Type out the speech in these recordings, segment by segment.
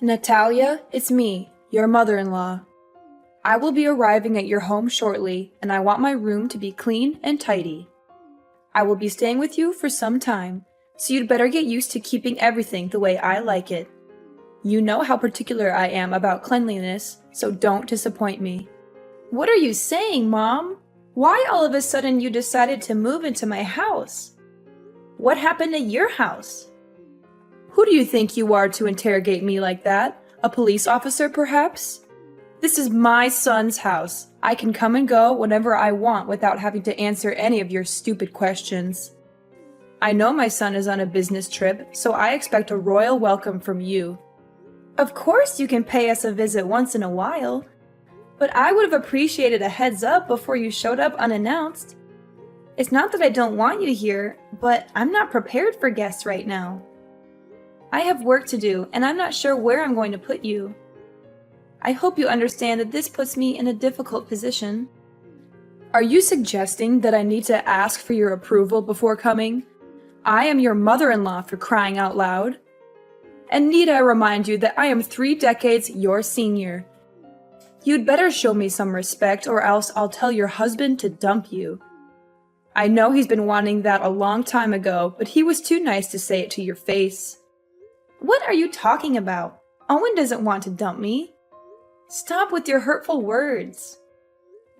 Natalia, it's me, your mother-in-law. I will be arriving at your home shortly, and I want my room to be clean and tidy. I will be staying with you for some time, so you'd better get used to keeping everything the way I like it. You know how particular I am about cleanliness, so don't disappoint me. What are you saying, Mom? Why all of a sudden you decided to move into my house? What happened to your house? Who do you think you are to interrogate me like that? A police officer, perhaps? This is my son's house. I can come and go whenever I want without having to answer any of your stupid questions. I know my son is on a business trip, so I expect a royal welcome from you. Of course you can pay us a visit once in a while, but I would have appreciated a heads up before you showed up unannounced. It's not that I don't want you here, but I'm not prepared for guests right now. I have work to do, and I'm not sure where I'm going to put you. I hope you understand that this puts me in a difficult position. Are you suggesting that I need to ask for your approval before coming? I am your mother-in-law, for crying out loud. And need I remind you that I am 3 decades your senior. You'd better show me some respect, or else I'll tell your husband to dump you. I know he's been wanting that a long time ago, but he was too nice to say it to your face. What are you talking about? Owen doesn't want to dump me. Stop with your hurtful words.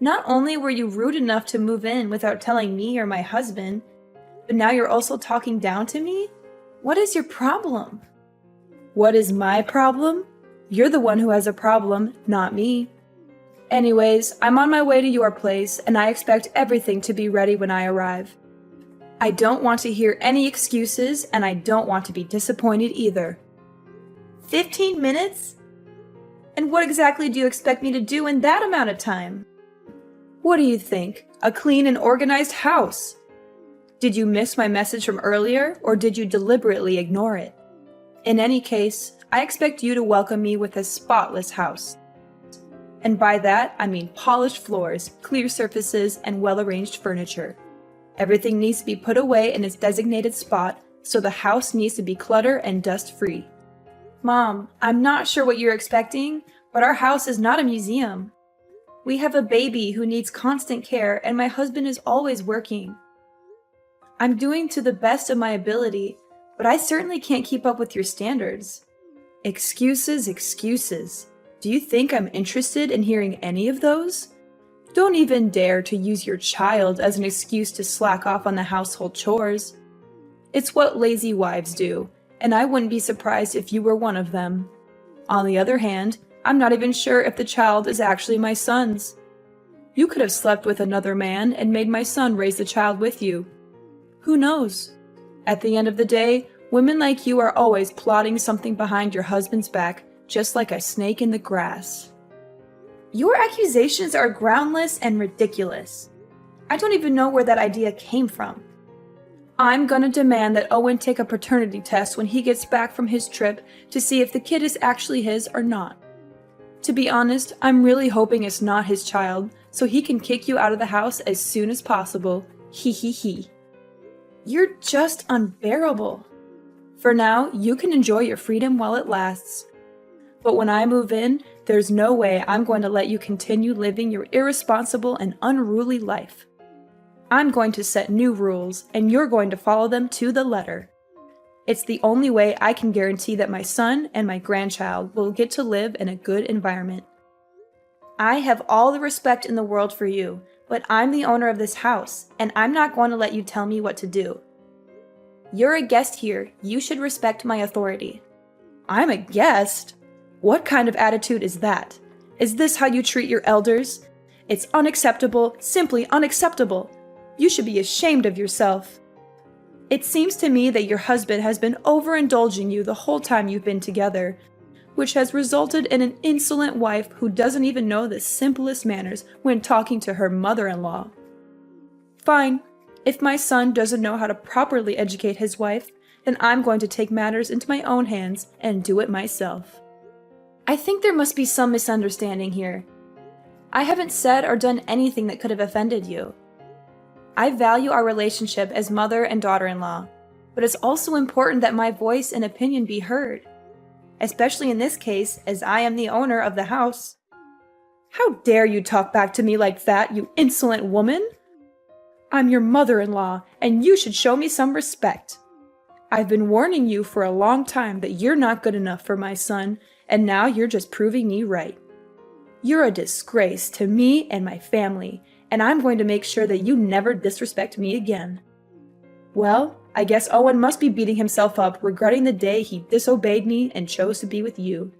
Not only were you rude enough to move in without telling me or my husband, but now you're also talking down to me? What is your problem? What is my problem? You're the one who has a problem, not me. Anyways, I'm on my way to your place, and I expect everything to be ready when I arrive. I don't want to hear any excuses, and I don't want to be disappointed either. 15 minutes? And what exactly do you expect me to do in that amount of time? What do you think? A clean and organized house? Did you miss my message from earlier, or did you deliberately ignore it? In any case, I expect you to welcome me with a spotless house. And by that, I mean polished floors, clear surfaces, and well-arranged furniture. Everything needs to be put away in its designated spot, so the house needs to be clutter and dust-free. Mom, I'm not sure what you're expecting, but our house is not a museum. We have a baby who needs constant care, and my husband is always working. I'm doing to the best of my ability, but I certainly can't keep up with your standards. Excuses, excuses. Do you think I'm interested in hearing any of those? Don't even dare to use your child as an excuse to slack off on the household chores. It's what lazy wives do, and I wouldn't be surprised if you were one of them. On the other hand, I'm not even sure if the child is actually my son's. You could have slept with another man and made my son raise the child with you. Who knows? At the end of the day, women like you are always plotting something behind your husband's back, just like a snake in the grass. Your accusations are groundless and ridiculous. I don't even know where that idea came from. I'm gonna demand that Owen take a paternity test when he gets back from his trip to see if the kid is actually his or not. To be honest, I'm really hoping it's not his child, so he can kick you out of the house as soon as possible. Hee hee hee. You're just unbearable. For now, you can enjoy your freedom while it lasts. But when I move in, there's no way I'm going to let you continue living your irresponsible and unruly life. I'm going to set new rules, and you're going to follow them to the letter. It's the only way I can guarantee that my son and my grandchild will get to live in a good environment. I have all the respect in the world for you, but I'm the owner of this house, and I'm not going to let you tell me what to do. You're a guest here. You should respect my authority. I'm a guest? What kind of attitude is that? Is this how you treat your elders? It's unacceptable, simply unacceptable. You should be ashamed of yourself. It seems to me that your husband has been overindulging you the whole time you've been together, which has resulted in an insolent wife who doesn't even know the simplest manners when talking to her mother-in-law. Fine. If my son doesn't know how to properly educate his wife, then I'm going to take matters into my own hands and do it myself. I think there must be some misunderstanding here. I haven't said or done anything that could have offended you. I value our relationship as mother and daughter-in-law, but it's also important that my voice and opinion be heard. especially in this case, as I am the owner of the house. How dare you talk back to me like that, you insolent woman? I'm your mother-in-law, and you should show me some respect. I've been warning you for a long time that you're not good enough for my son, and now you're just proving me right. You're a disgrace to me and my family, and I'm going to make sure that you never disrespect me again. Well, I guess Owen must be beating himself up regretting the day he disobeyed me and chose to be with you.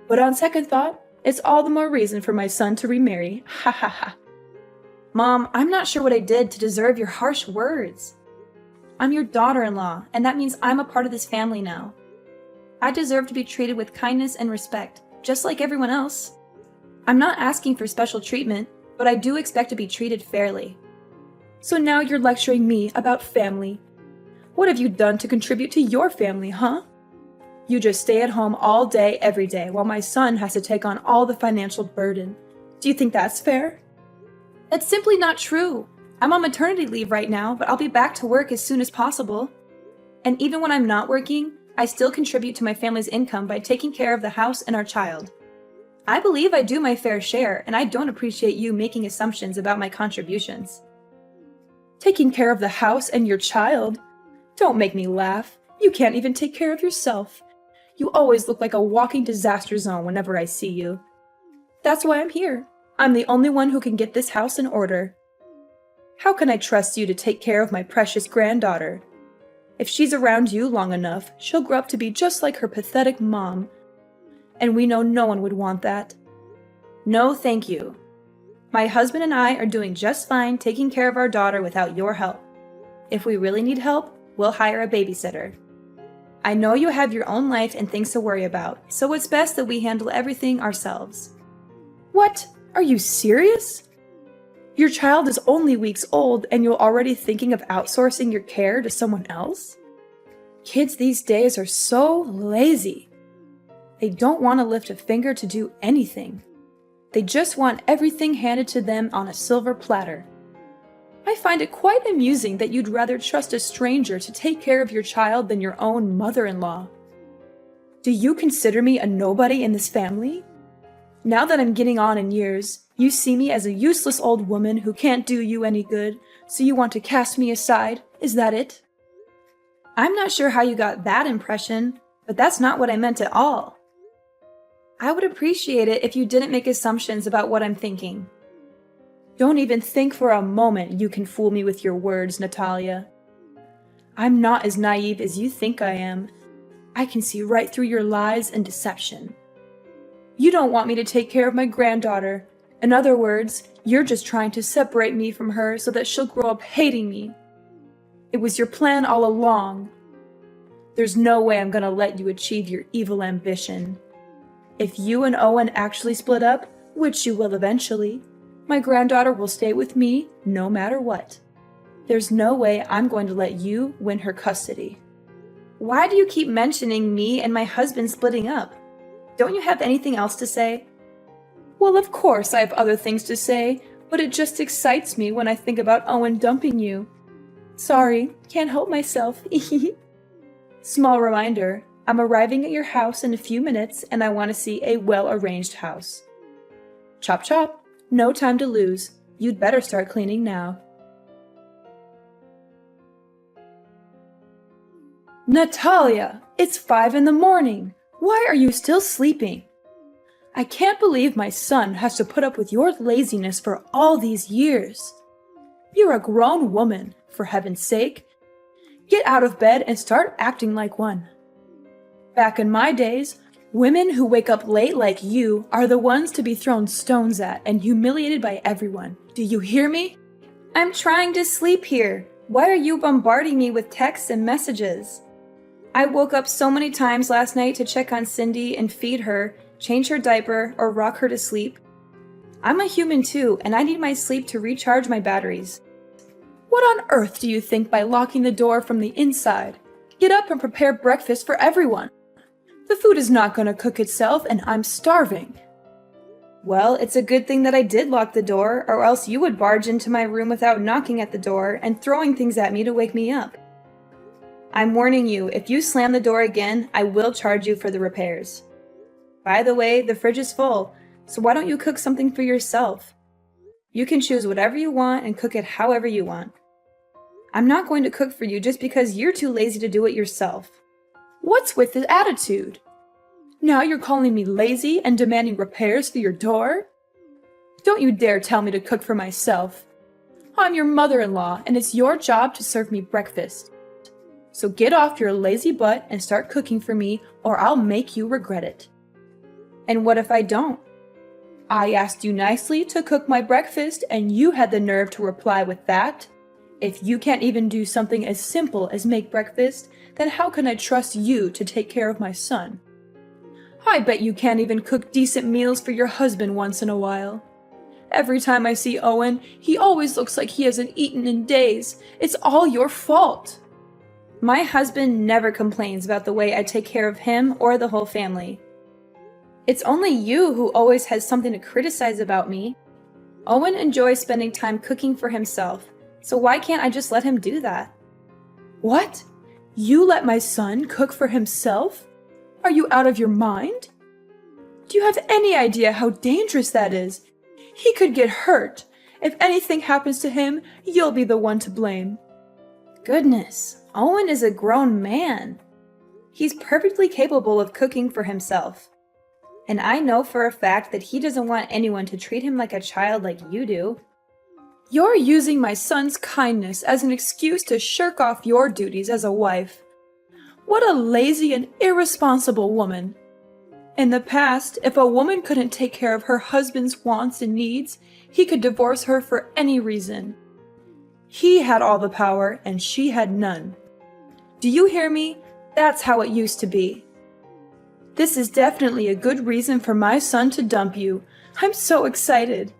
But on second thought, it's all the more reason for my son to remarry. Ha ha ha. Mom, I'm not sure what I did to deserve your harsh words. I'm your daughter-in-law, and that means I'm a part of this family now. I deserve to be treated with kindness and respect, just like everyone else. I'm not asking for special treatment, but I do expect to be treated fairly. So now you're lecturing me about family. What have you done to contribute to your family, huh? You just stay at home all day, every day, while my son has to take on all the financial burden. Do you think that's fair? That's simply not true. I'm on maternity leave right now, but I'll be back to work as soon as possible. And even when I'm not working, I still contribute to my family's income by taking care of the house and our child. I believe I do my fair share, and I don't appreciate you making assumptions about my contributions. Taking care of the house and your child? Don't make me laugh. You can't even take care of yourself. You always look like a walking disaster zone whenever I see you. That's why I'm here. I'm the only one who can get this house in order. How can I trust you to take care of my precious granddaughter? If she's around you long enough, she'll grow up to be just like her pathetic mom. And we know no one would want that. No, thank you. My husband and I are doing just fine taking care of our daughter without your help. If we really need help, we'll hire a babysitter. I know you have your own life and things to worry about, so it's best that we handle everything ourselves. What? Are you serious? Your child is only weeks old and you're already thinking of outsourcing your care to someone else? Kids these days are so lazy. They don't want to lift a finger to do anything. They just want everything handed to them on a silver platter. I find it quite amusing that you'd rather trust a stranger to take care of your child than your own mother-in-law. Do you consider me a nobody in this family? Now that I'm getting on in years, you see me as a useless old woman who can't do you any good, so you want to cast me aside? Is that it? I'm not sure how you got that impression, but that's not what I meant at all. I would appreciate it if you didn't make assumptions about what I'm thinking. Don't even think for a moment you can fool me with your words, Natalia. I'm not as naive as you think I am. I can see right through your lies and deception. You don't want me to take care of my granddaughter. In other words, you're just trying to separate me from her so that she'll grow up hating me. It was your plan all along. There's no way I'm gonna let you achieve your evil ambition. If you and Owen actually split up, which you will eventually, my granddaughter will stay with me no matter what. There's no way I'm going to let you win her custody. Why do you keep mentioning me and my husband splitting up? Don't you have anything else to say? Well, of course I have other things to say, but it just excites me when I think about Owen dumping you. Sorry, can't help myself. Small reminder, I'm arriving at your house in a few minutes and I want to see a well-arranged house. Chop chop. No time to lose. You'd better start cleaning now. Natalia, it's 5 a.m. Why are you still sleeping? I can't believe my son has to put up with your laziness for all these years. You're a grown woman, for heaven's sake. Get out of bed and start acting like one. Back in my days, women who wake up late like you are the ones to be thrown stones at and humiliated by everyone. Do you hear me? I'm trying to sleep here. Why are you bombarding me with texts and messages? I woke up so many times last night to check on Cindy and feed her, change her diaper, or rock her to sleep. I'm a human too, and I need my sleep to recharge my batteries. What on earth do you think by locking the door from the inside? Get up and prepare breakfast for everyone. The food is not going to cook itself, and I'm starving. Well, it's a good thing that I did lock the door, or else you would barge into my room without knocking at the door and throwing things at me to wake me up. I'm warning you, if you slam the door again, I will charge you for the repairs. By the way, the fridge is full, so why don't you cook something for yourself? You can choose whatever you want and cook it however you want. I'm not going to cook for you just because you're too lazy to do it yourself. What's with this attitude? Now you're calling me lazy and demanding repairs for your door? Don't you dare tell me to cook for myself. I'm your mother-in-law, and it's your job to serve me breakfast. So get off your lazy butt and start cooking for me, or I'll make you regret it. And what if I don't? I asked you nicely to cook my breakfast, and you had the nerve to reply with that? If you can't even do something as simple as make breakfast, then how can I trust you to take care of my son? I bet you can't even cook decent meals for your husband once in a while. Every time I see Owen, he always looks like he hasn't eaten in days. It's all your fault. My husband never complains about the way I take care of him or the whole family. It's only you who always has something to criticize about me. Owen enjoys spending time cooking for himself, so why can't I just let him do that? What? You let my son cook for himself? Are you out of your mind? Do you have any idea how dangerous that is? He could get hurt. If anything happens to him, you'll be the one to blame. Goodness, Owen is a grown man. He's perfectly capable of cooking for himself. And I know for a fact that he doesn't want anyone to treat him like a child like you do. You're using my son's kindness as an excuse to shirk off your duties as a wife. What a lazy and irresponsible woman. In the past, if a woman couldn't take care of her husband's wants and needs, he could divorce her for any reason. He had all the power and she had none. Do you hear me? That's how it used to be. This is definitely a good reason for my son to dump you. I'm so excited.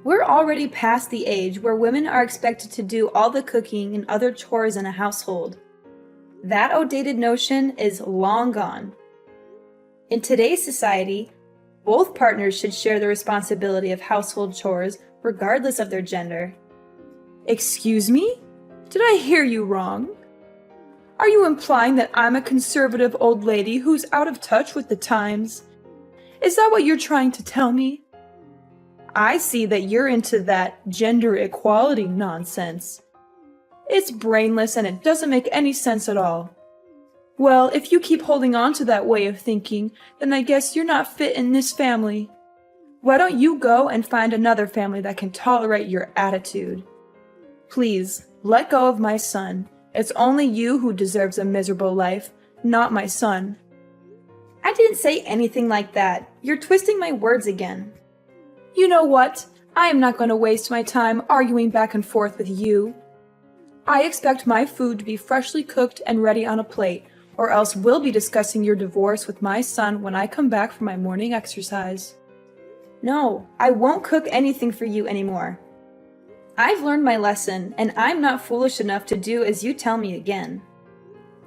We're already past the age where women are expected to do all the cooking and other chores in a household. That outdated notion is long gone. In today's society, both partners should share the responsibility of household chores regardless of their gender. Excuse me? Did I hear you wrong? Are you implying that I'm a conservative old lady who's out of touch with the times? Is that what you're trying to tell me? I see that you're into that gender equality nonsense. It's brainless and it doesn't make any sense at all. Well, if you keep holding on to that way of thinking, then I guess you're not fit in this family. Why don't you go and find another family that can tolerate your attitude? Please, let go of my son. It's only you who deserves a miserable life, not my son. I didn't say anything like that. You're twisting my words again. You know what? I am not going to waste my time arguing back and forth with you. I expect my food to be freshly cooked and ready on a plate, or else we'll be discussing your divorce with my son when I come back from my morning exercise. No, I won't cook anything for you anymore. I've learned my lesson, and I'm not foolish enough to do as you tell me again.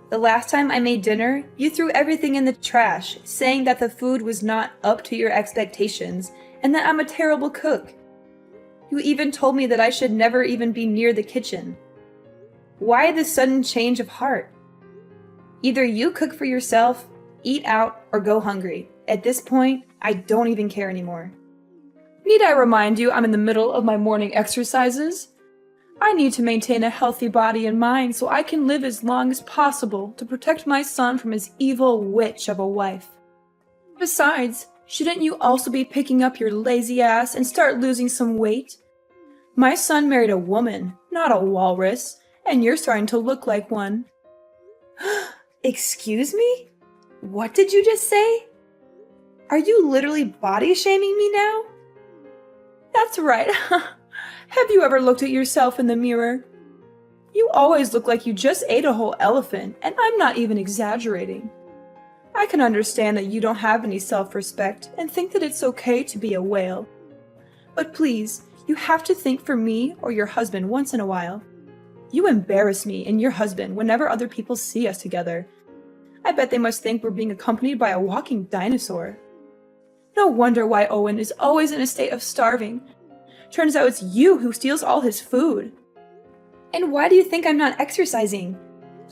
The last time I made dinner, you threw everything in the trash, saying that the food was not up to your expectations, and that I'm a terrible cook. You even told me that I should never even be near the kitchen. Why this sudden change of heart? Either you cook for yourself, eat out, or go hungry. At this point, I don't even care anymore. Need I remind you I'm in the middle of my morning exercises? I need to maintain a healthy body and mind so I can live as long as possible to protect my son from his evil witch of a wife. Besides, shouldn't you also be picking up your lazy ass and start losing some weight? My son married a woman, not a walrus, and you're starting to look like one. Excuse me? What did you just say? Are you literally body shaming me now? That's right. Have you ever looked at yourself in the mirror? You always look like you just ate a whole elephant, and I'm not even exaggerating. I can understand that you don't have any self-respect and think that it's okay to be a whale. But please, you have to think for me or your husband once in a while. You embarrass me and your husband whenever other people see us together. I bet they must think we're being accompanied by a walking dinosaur. No wonder why Owen is always in a state of starving. Turns out it's you who steals all his food. And why do you think I'm not exercising?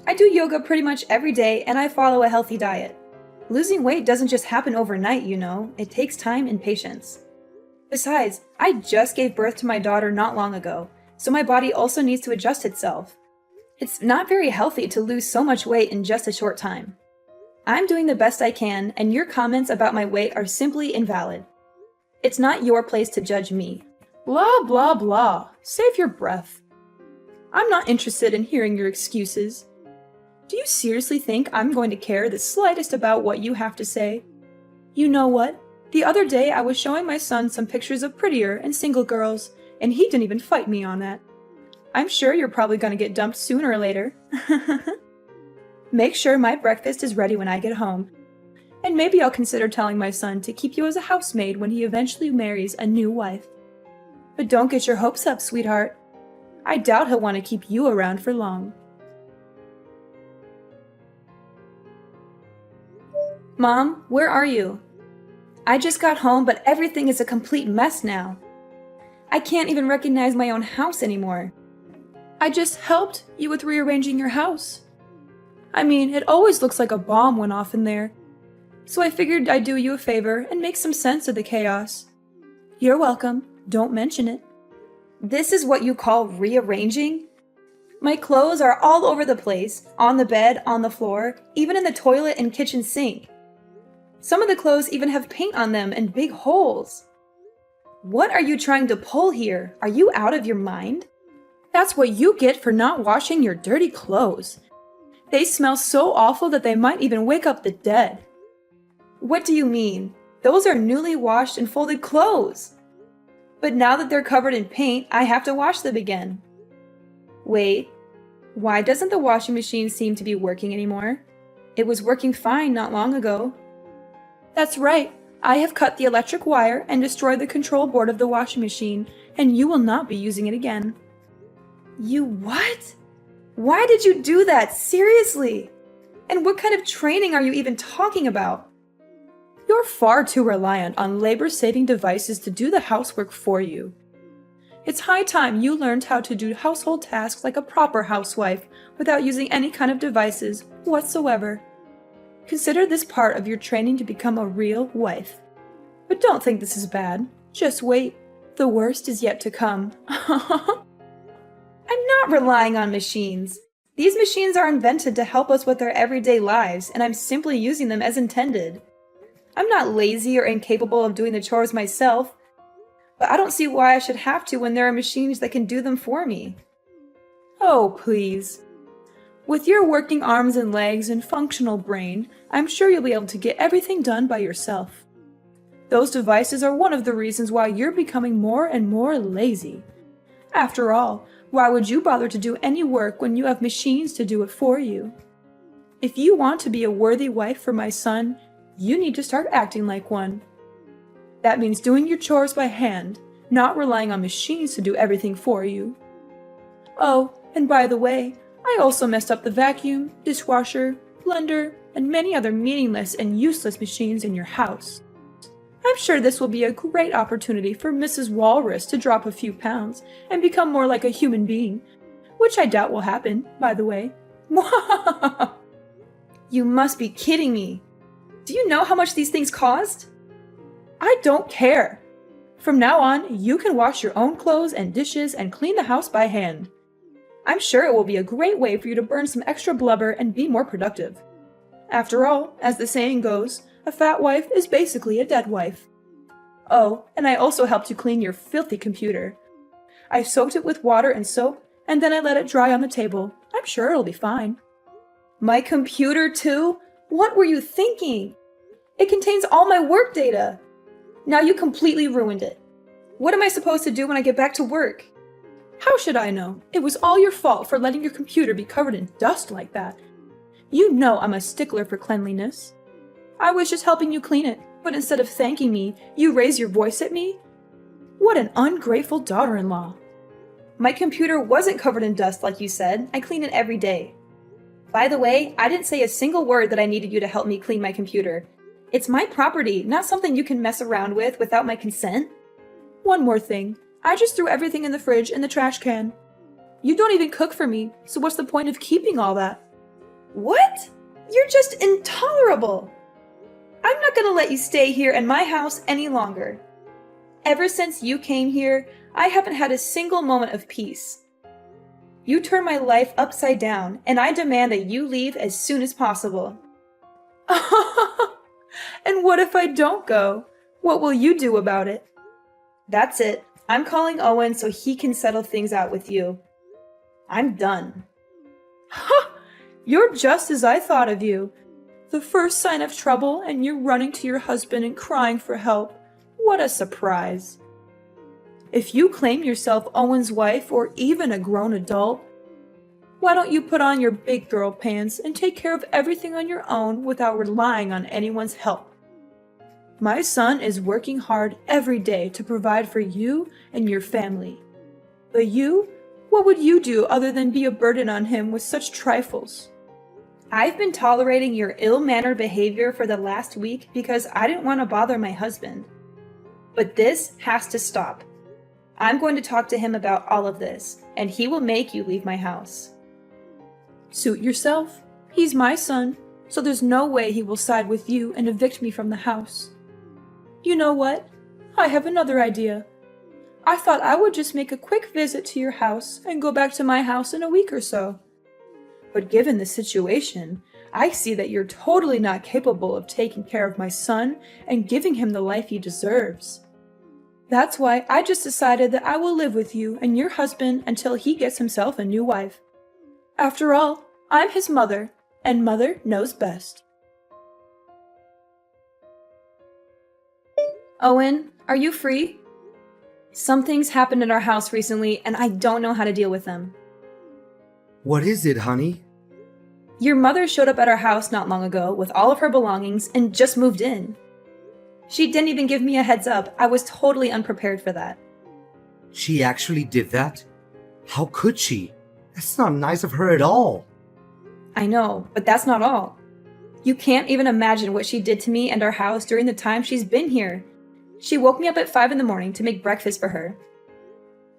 I do yoga pretty much every day and I follow a healthy diet. Losing weight doesn't just happen overnight, you know. It takes time and patience. Besides, I just gave birth to my daughter not long ago, so my body also needs to adjust itself. It's not very healthy to lose so much weight in just a short time. I'm doing the best I can, and your comments about my weight are simply invalid. It's not your place to judge me. Blah, blah, blah. Save your breath. I'm not interested in hearing your excuses. Do you seriously think I'm going to care the slightest about what you have to say? You know what? The other day I was showing my son some pictures of prettier and single girls, and he didn't even fight me on that. I'm sure you're probably going to get dumped sooner or later. Make sure my breakfast is ready when I get home. And maybe I'll consider telling my son to keep you as a housemaid when he eventually marries a new wife. But don't get your hopes up, sweetheart. I doubt he'll want to keep you around for long. Mom, where are you? I just got home, but everything is a complete mess now. I can't even recognize my own house anymore. I just helped you with rearranging your house. I mean, it always looks like a bomb went off in there. So I figured I'd do you a favor and make some sense of the chaos. You're welcome. Don't mention it. This is what you call rearranging? My clothes are all over the place, on the bed, on the floor, even in the toilet and kitchen sink. Some of the clothes even have paint on them and big holes. What are you trying to pull here? Are you out of your mind? That's what you get for not washing your dirty clothes. They smell so awful that they might even wake up the dead. What do you mean? Those are newly washed and folded clothes. But now that they're covered in paint, I have to wash them again. Wait, why doesn't the washing machine seem to be working anymore? It was working fine not long ago. That's right. I have cut the electric wire and destroyed the control board of the washing machine, and you will not be using it again. You what? Why did you do that? Seriously? And what kind of training are you even talking about? You're far too reliant on labor-saving devices to do the housework for you. It's high time you learned how to do household tasks like a proper housewife without using any kind of devices whatsoever. Consider this part of your training to become a real wife. But don't think this is bad. Just wait. The worst is yet to come. I'm not relying on machines. These machines are invented to help us with our everyday lives, and I'm simply using them as intended. I'm not lazy or incapable of doing the chores myself, but I don't see why I should have to when there are machines that can do them for me. Oh, please. With your working arms and legs and functional brain, I'm sure you'll be able to get everything done by yourself. Those devices are one of the reasons why you're becoming more and more lazy. After all, why would you bother to do any work when you have machines to do it for you? If you want to be a worthy wife for my son, you need to start acting like one. That means doing your chores by hand, not relying on machines to do everything for you. Oh, and by the way, I also messed up the vacuum, dishwasher, blender, and many other meaningless and useless machines in your house. I'm sure this will be a great opportunity for Mrs. Walrus to drop a few pounds and become more like a human being, which I doubt will happen, by the way. You must be kidding me. Do you know how much these things cost? I don't care. From now on, you can wash your own clothes and dishes and clean the house by hand. I'm sure it will be a great way for you to burn some extra blubber and be more productive. After all, as the saying goes, a fat wife is basically a dead wife. Oh, and I also helped you clean your filthy computer. I soaked it with water and soap, and then I let it dry on the table. I'm sure it'll be fine. My computer too? What were you thinking? It contains all my work data. Now you completely ruined it. What am I supposed to do when I get back to work? How should I know? It was all your fault for letting your computer be covered in dust like that. You know I'm a stickler for cleanliness. I was just helping you clean it, but instead of thanking me, you raise your voice at me? What an ungrateful daughter-in-law. My computer wasn't covered in dust like you said. I clean it every day. By the way, I didn't say a single word that I needed you to help me clean my computer. It's my property, not something you can mess around with without my consent. One more thing. I just threw everything in the fridge and the trash can. You don't even cook for me, so what's the point of keeping all that? What? You're just intolerable! I'm not gonna let you stay here in my house any longer. Ever since you came here, I haven't had a single moment of peace. You turned my life upside down, and I demand that you leave as soon as possible. And what if I don't go? What will you do about it? That's it. I'm calling Owen so he can settle things out with you. I'm done. Ha! You're just as I thought of you. The first sign of trouble, and you're running to your husband and crying for help. What a surprise. If you claim yourself Owen's wife or even a grown adult, why don't you put on your big girl pants and take care of everything on your own without relying on anyone's help? My son is working hard every day to provide for you and your family. But you, what would you do other than be a burden on him with such trifles? I've been tolerating your ill-mannered behavior for the last week because I didn't want to bother my husband. But this has to stop. I'm going to talk to him about all of this, and he will make you leave my house. Suit yourself. He's my son, so there's no way he will side with you and evict me from the house. You know what? I have another idea. I thought I would just make a quick visit to your house and go back to my house in a week or so. But given the situation, I see that you're totally not capable of taking care of my son and giving him the life he deserves. That's why I just decided that I will live with you and your husband until he gets himself a new wife. After all, I'm his mother, and mother knows best. Owen, are you free? Something's happened in our house recently, and I don't know how to deal with them. What is it, honey? Your mother showed up at our house not long ago with all of her belongings and just moved in. She didn't even give me a heads up. I was totally unprepared for that. She actually did that? How could she? That's not nice of her at all. I know, but that's not all. You can't even imagine what she did to me and our house during the time she's been here. She woke me up at 5 a.m. to make breakfast for her.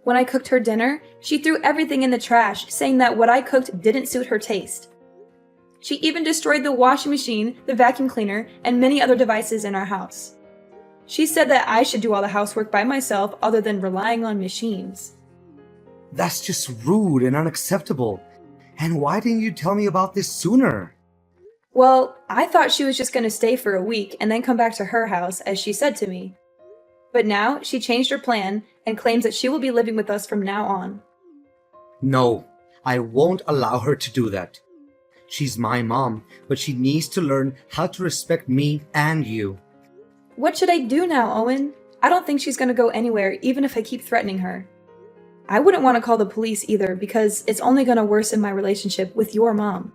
When I cooked her dinner, she threw everything in the trash, saying that what I cooked didn't suit her taste. She even destroyed the washing machine, the vacuum cleaner, and many other devices in our house. She said that I should do all the housework by myself other than relying on machines. That's just rude and unacceptable. And why didn't you tell me about this sooner? Well, I thought she was just going to stay for a week and then come back to her house, as she said to me. But now she changed her plan and claims that she will be living with us from now on. No, I won't allow her to do that. She's my mom, but she needs to learn how to respect me and you. What should I do now, Owen? I don't think she's going to go anywhere, even if I keep threatening her. I wouldn't want to call the police either, because it's only going to worsen my relationship with your mom.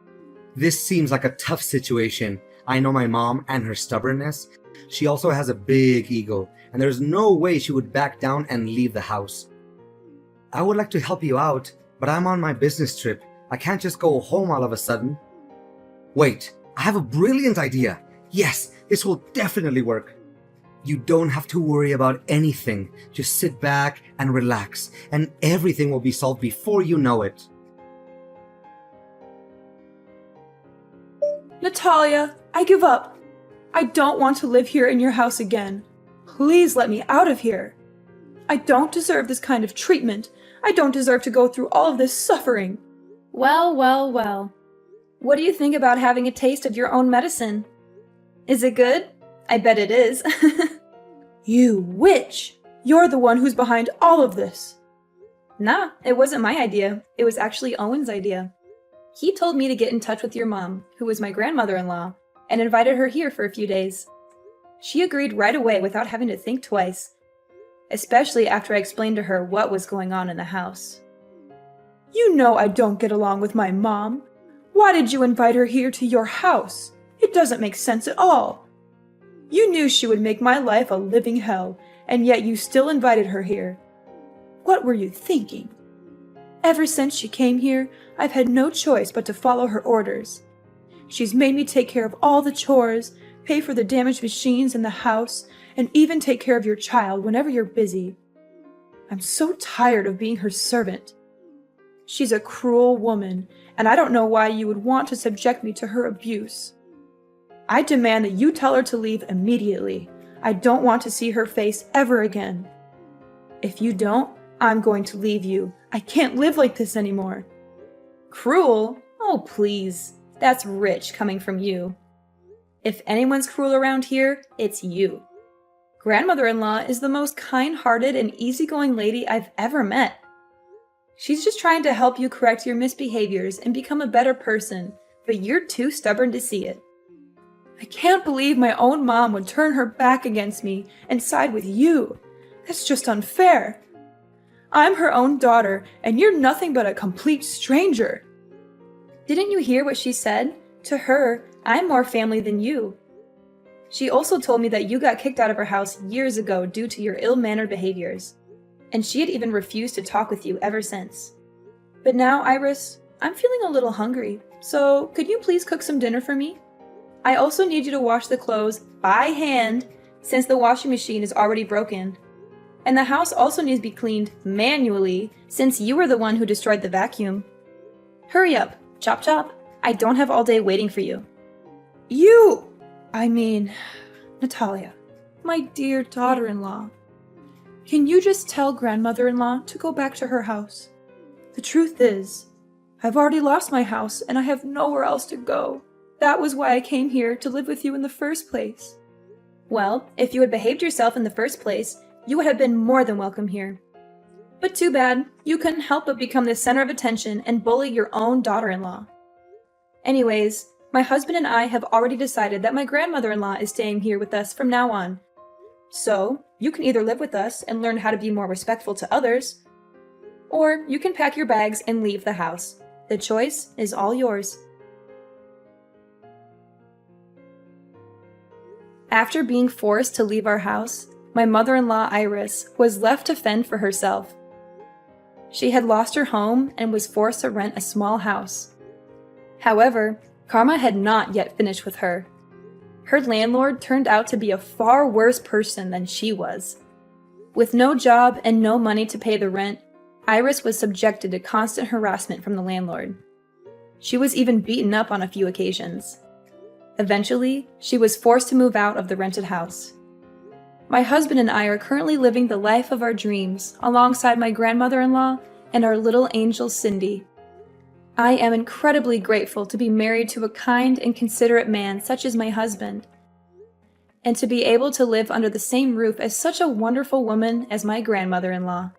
This seems like a tough situation. I know my mom and her stubbornness. She also has a big ego, and there's no way she would back down and leave the house. I would like to help you out, but I'm on my business trip. I can't just go home all of a sudden. Wait, I have a brilliant idea. Yes, this will definitely work. You don't have to worry about anything. Just sit back and relax, and everything will be solved before you know it. Natalia, I give up. I don't want to live here in your house again. Please let me out of here. I don't deserve this kind of treatment. I don't deserve to go through all of this suffering. Well, well, well. What do you think about having a taste of your own medicine? Is it good? I bet it is. You witch! You're the one who's behind all of this. Nah, it wasn't my idea. It was actually Owen's idea. He told me to get in touch with your mom, who was my grandmother-in-law, and invited her here for a few days. She agreed right away without having to think twice, especially after I explained to her what was going on in the house. You know I don't get along with my mom. Why did you invite her here to your house? It doesn't make sense at all. You knew she would make my life a living hell, and yet you still invited her here. What were you thinking? Ever since she came here, I've had no choice but to follow her orders. She's made me take care of all the chores, pay for the damaged machines in the house, and even take care of your child whenever you're busy. I'm so tired of being her servant. She's a cruel woman, and I don't know why you would want to subject me to her abuse. I demand that you tell her to leave immediately. I don't want to see her face ever again. If you don't, I'm going to leave you. I can't live like this anymore." Cruel? Oh, please. That's rich coming from you. If anyone's cruel around here, it's you. Grandmother-in-law is the most kind-hearted and easygoing lady I've ever met. She's just trying to help you correct your misbehaviors and become a better person, but you're too stubborn to see it. I can't believe my own mom would turn her back against me and side with you. That's just unfair. I'm her own daughter, and you're nothing but a complete stranger. Didn't you hear what she said? To her, I'm more family than you. She also told me that you got kicked out of her house years ago due to your ill-mannered behaviors, and she had even refused to talk with you ever since. But now, Iris, I'm feeling a little hungry, so could you please cook some dinner for me? I also need you to wash the clothes by hand since the washing machine is already broken. And the house also needs to be cleaned manually since you were the one who destroyed the vacuum. Hurry up, chop chop. I don't have all day waiting for you. Natalia, my dear daughter-in-law. Can you just tell grandmother-in-law to go back to her house? The truth is, I've already lost my house and I have nowhere else to go. That was why I came here to live with you in the first place. Well, if you had behaved yourself in the first place, you would have been more than welcome here. But too bad, you couldn't help but become the center of attention and bully your own daughter-in-law. Anyways, my husband and I have already decided that my grandmother-in-law is staying here with us from now on. So, you can either live with us and learn how to be more respectful to others, or you can pack your bags and leave the house. The choice is all yours. After being forced to leave our house, my mother-in-law Iris was left to fend for herself. She had lost her home and was forced to rent a small house. However, karma had not yet finished with her. Her landlord turned out to be a far worse person than she was. With no job and no money to pay the rent, Iris was subjected to constant harassment from the landlord. She was even beaten up on a few occasions. Eventually, she was forced to move out of the rented house. My husband and I are currently living the life of our dreams alongside my grandmother-in-law and our little angel Cindy. I am incredibly grateful to be married to a kind and considerate man such as my husband, and to be able to live under the same roof as such a wonderful woman as my grandmother-in-law.